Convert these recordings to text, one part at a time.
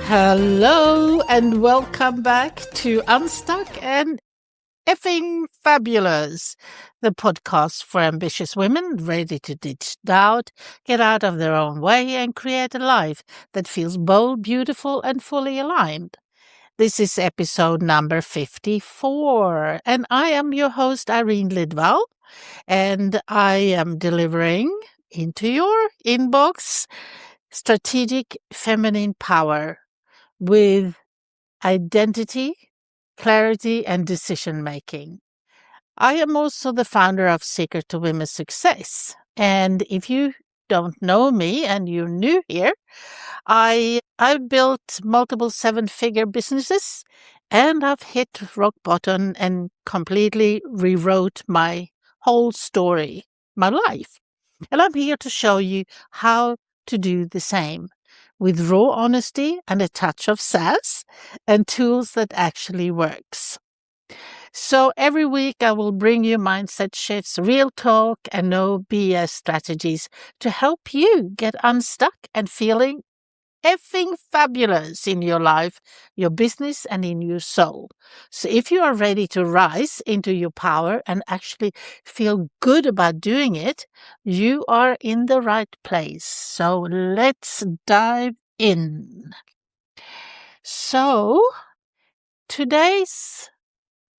Hello and welcome back to Unstuck and Effing Fabulous, the podcast for ambitious women ready to ditch doubt, get out of their own way, and create a life that feels bold, beautiful, and fully aligned. This is episode number 54, and I am your host, Irene Lidvall, and I am delivering into your inbox strategic feminine power with identity, clarity, and decision making. I am also the founder of Secret to Women's Success. And if you don't know me and you're new here, I've built multiple seven-figure businesses and I've hit rock bottom and completely rewrote my whole story, my life. And I'm here to show you how to do the same with raw honesty and a touch of sass and tools that actually works. So every week I will bring you mindset shifts, real talk, and no BS strategies to help you get unstuck and feeling effing fabulous in your life, your business, and in your soul. So if you are ready to rise into your power and actually feel good about doing it, you are in the right place. So let's dive in. So today's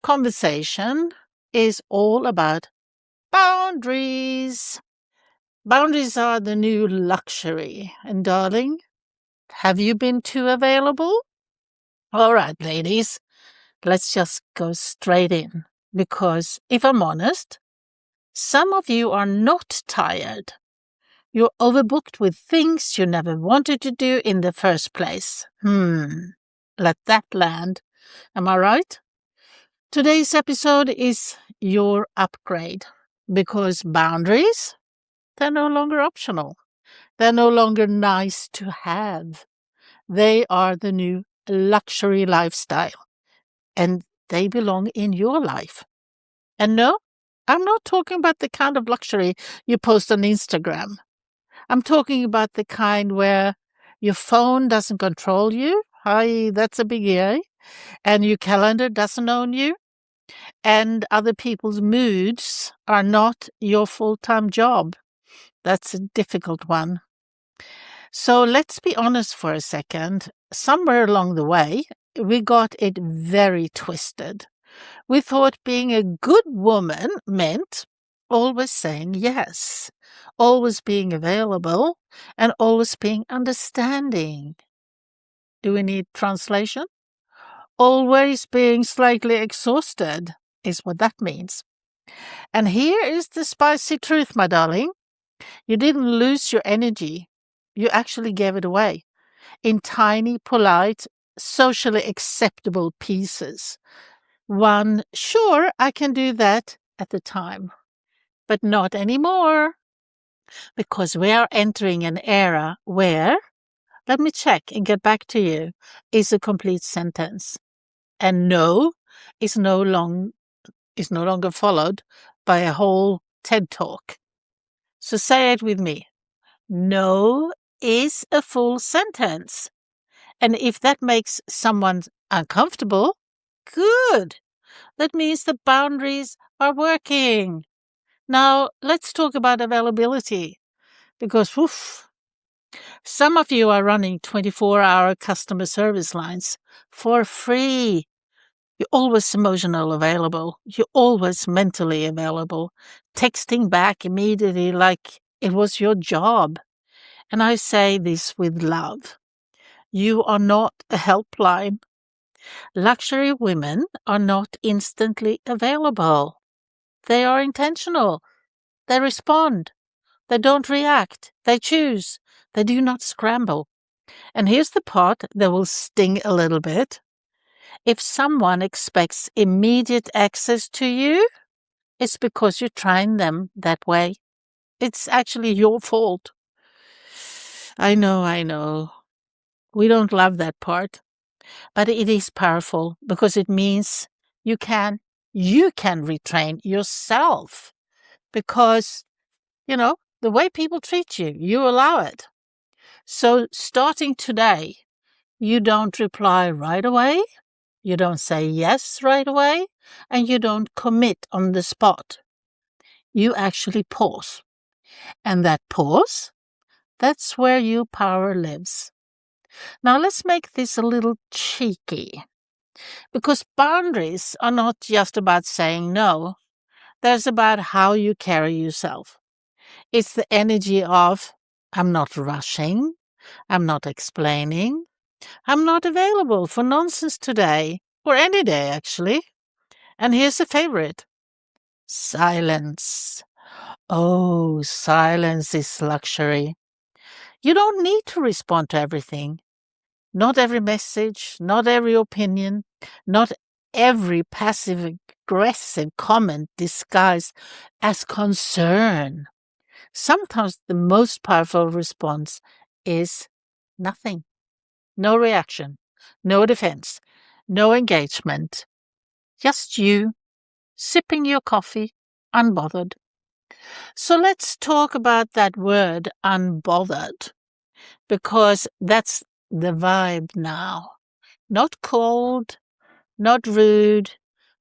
conversation is all about boundaries. Boundaries are the new luxury. And darling, have you been too available? All right, ladies, let's just go straight in. Because if I'm honest, some of you are not tired. You're overbooked with things you never wanted to do in the first place. Let that land. Am I right? Today's episode is your upgrade because boundaries, they're no longer optional. They're no longer nice to have. They are the new luxury lifestyle and they belong in your life. And no, I'm not talking about the kind of luxury you post on Instagram. I'm talking about the kind where your phone doesn't control you. Hi, that's a biggie, eh? And your calendar doesn't own you. And other people's moods are not your full-time job. That's a difficult one. So let's be honest for a second. Somewhere along the way, we got it very twisted. We thought being a good woman meant always saying yes, always being available, and always being understanding. Do we need translation? Always being slightly exhausted is what that means. And here is the spicy truth, my darling. You didn't lose your energy. You actually gave it away in tiny, polite, socially acceptable pieces. One, sure, I can do that at the time, but not anymore. Because we are entering an era where, let me check and get back to you, is a complete sentence. And no is no longer followed by a whole TED Talk. So say it with me. No is a full sentence. And if that makes someone uncomfortable, good. That means the boundaries are working. Now, let's talk about availability. Because, some of you are running 24-hour customer service lines for free. You're always emotional available. You're always mentally available. Texting back immediately like it was your job. And I say this with love. You are not a helpline. Luxury women are not instantly available. They are intentional. They respond. They don't react. They choose. They do not scramble. And here's the part that will sting a little bit. If someone expects immediate access to you, it's because you're trying them that way. It's actually your fault. I know. We don't love that part. But it is powerful because it means you can retrain yourself because, the way people treat you, you allow it. So starting today, You don't reply right away. You don't say yes right away. And you don't commit on the spot. You actually pause. And that pause, that's where your power lives. Now let's make this a little cheeky. Because boundaries are not just about saying no. There's about how you carry yourself. It's the energy of, I'm not rushing. I'm not explaining. I'm not available for nonsense today, or any day, actually. And here's a favorite: silence. Oh, silence is luxury. You don't need to respond to everything. Not every message, not every opinion, not every passive aggressive comment disguised as concern. Sometimes the most powerful response is nothing. No reaction, no defense, no engagement. Just you sipping your coffee, unbothered. So let's talk about that word, unbothered, because that's the vibe now. Not cold, not rude,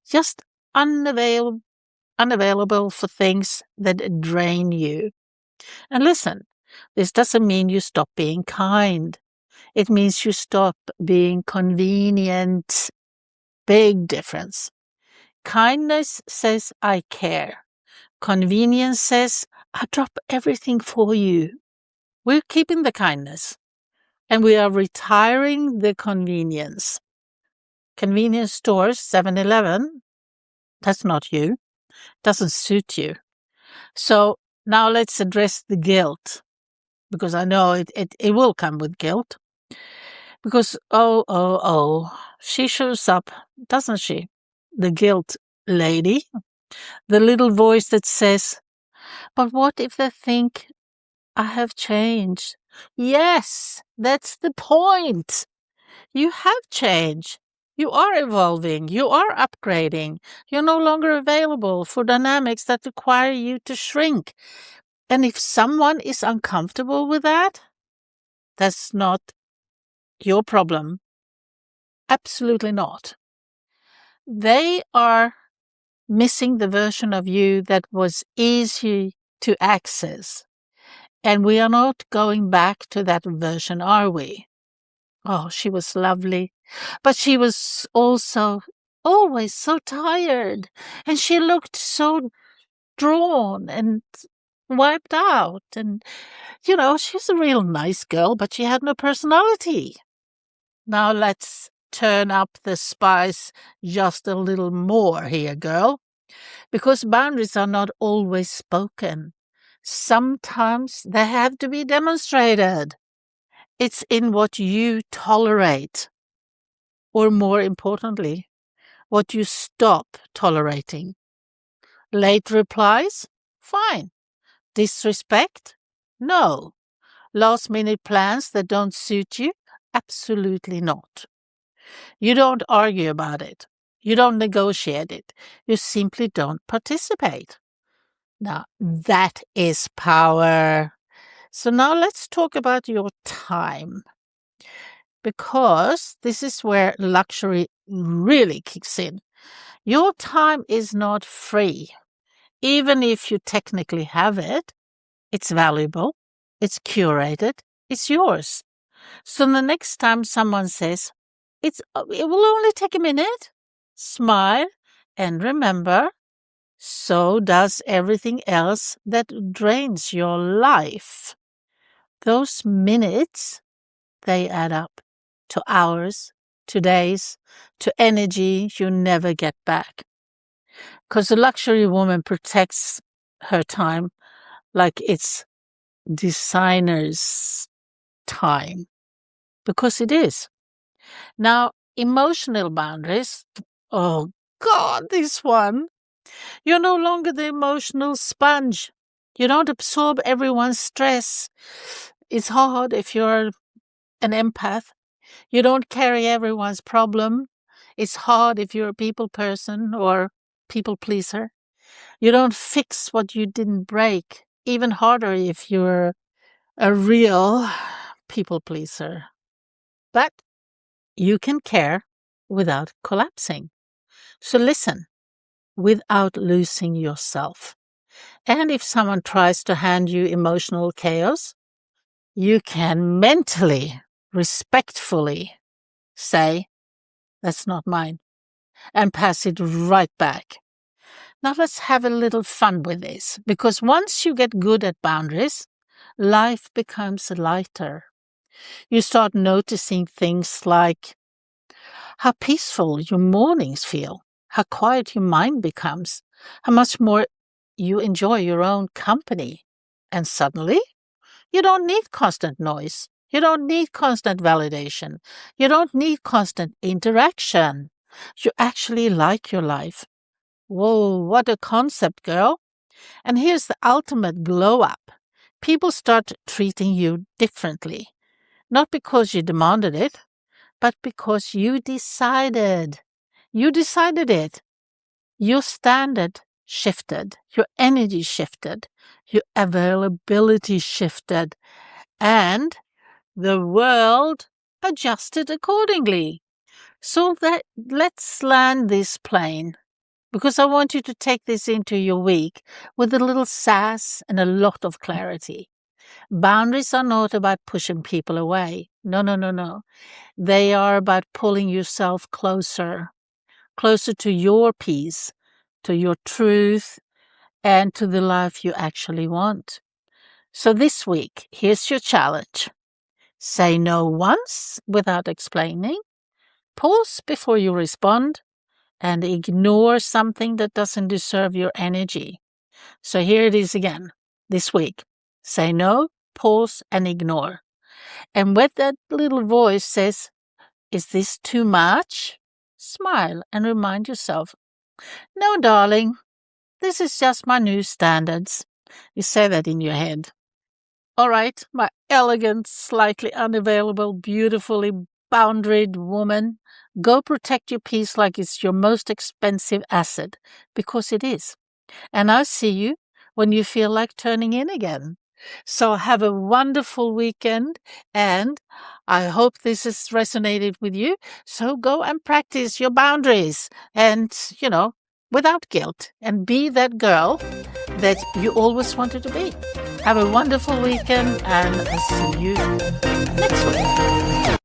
just unavailable for things that drain you. And listen, this doesn't mean you stop being kind. It means you stop being convenient. Big difference. Kindness says, I care. Convenience says, I drop everything for you. We're keeping the kindness and we are retiring the convenience. Convenience stores, 7-Eleven, that's not you. Doesn't suit you. So now let's address the guilt, because I know it will come with guilt. Because, she shows up, doesn't she? The guilt lady. The little voice that says, but what if they think I have changed? Yes, that's the point. You have changed. You are evolving. You are upgrading. You're no longer available for dynamics that require you to shrink. And if someone is uncomfortable with that, that's not your problem. Absolutely not. They are missing the version of you that was easy to access. And we are not going back to that version, are we? Oh, she was lovely. But she was also always so tired. And she looked so drawn and wiped out. And, she's a real nice girl, but she had no personality. Now let's turn up the spice just a little more here, girl. Because boundaries are not always spoken. Sometimes they have to be demonstrated. It's in what you tolerate. Or more importantly, what you stop tolerating. Late replies? Fine. Disrespect? No. Last-minute plans that don't suit you? Absolutely not. You don't argue about it. You don't negotiate it. You simply don't participate. Now, that is power. So now let's talk about your time. Because this is where luxury really kicks in. Your time is not free. Even if you technically have it, it's valuable, it's curated, it's yours. So the next time someone says, it will only take a minute, smile and remember, so does everything else that drains your life. Those minutes, they add up to hours, to days, to energy you never get back. Because the luxury woman protects her time like it's designer's time. Because it is. Now, emotional boundaries. Oh, God, this one. You're no longer the emotional sponge. You don't absorb everyone's stress. It's hard if you're an empath. You don't carry everyone's problem. It's hard if you're a people person or people pleaser. You don't fix what you didn't break. Even harder if you're a real people pleaser. But You can care without collapsing. So listen without losing yourself. And if someone tries to hand you emotional chaos, you can mentally, respectfully say, "That's not mine," and pass it right back. Now let's have a little fun with this, because once you get good at boundaries, life becomes lighter. You start noticing things like how peaceful your mornings feel, how quiet your mind becomes, how much more you enjoy your own company. And suddenly, you don't need constant noise. You don't need constant validation. You don't need constant interaction. You actually like your life. Whoa, what a concept, girl. And here's the ultimate glow up. People start treating you differently, not because you demanded it, but because you decided. You decided it. Your standard shifted, your energy shifted, your availability shifted, and the world adjusted accordingly. So that let's land this plane, because I want you to take this into your week with a little sass and a lot of clarity. Boundaries are not about pushing people away. No, no, no, no. They are about pulling yourself closer, closer to your peace, to your truth, and to the life you actually want. So this week, here's your challenge. Say no once without explaining. Pause before you respond, and ignore something that doesn't deserve your energy. So here it is again, this week. Say no, pause, and ignore. And when that little voice says, "Is this too much?" smile and remind yourself, "No, darling, this is just my new standards." You say that in your head. All right, my elegant, slightly unavailable, beautifully boundaried woman, go protect your peace like it's your most expensive asset, because it is. And I'll see you when you feel like turning in again. So have a wonderful weekend, and I hope this has resonated with you. So go and practice your boundaries and, without guilt, and be that girl that you always wanted to be. Have a wonderful weekend, and I'll see you next week.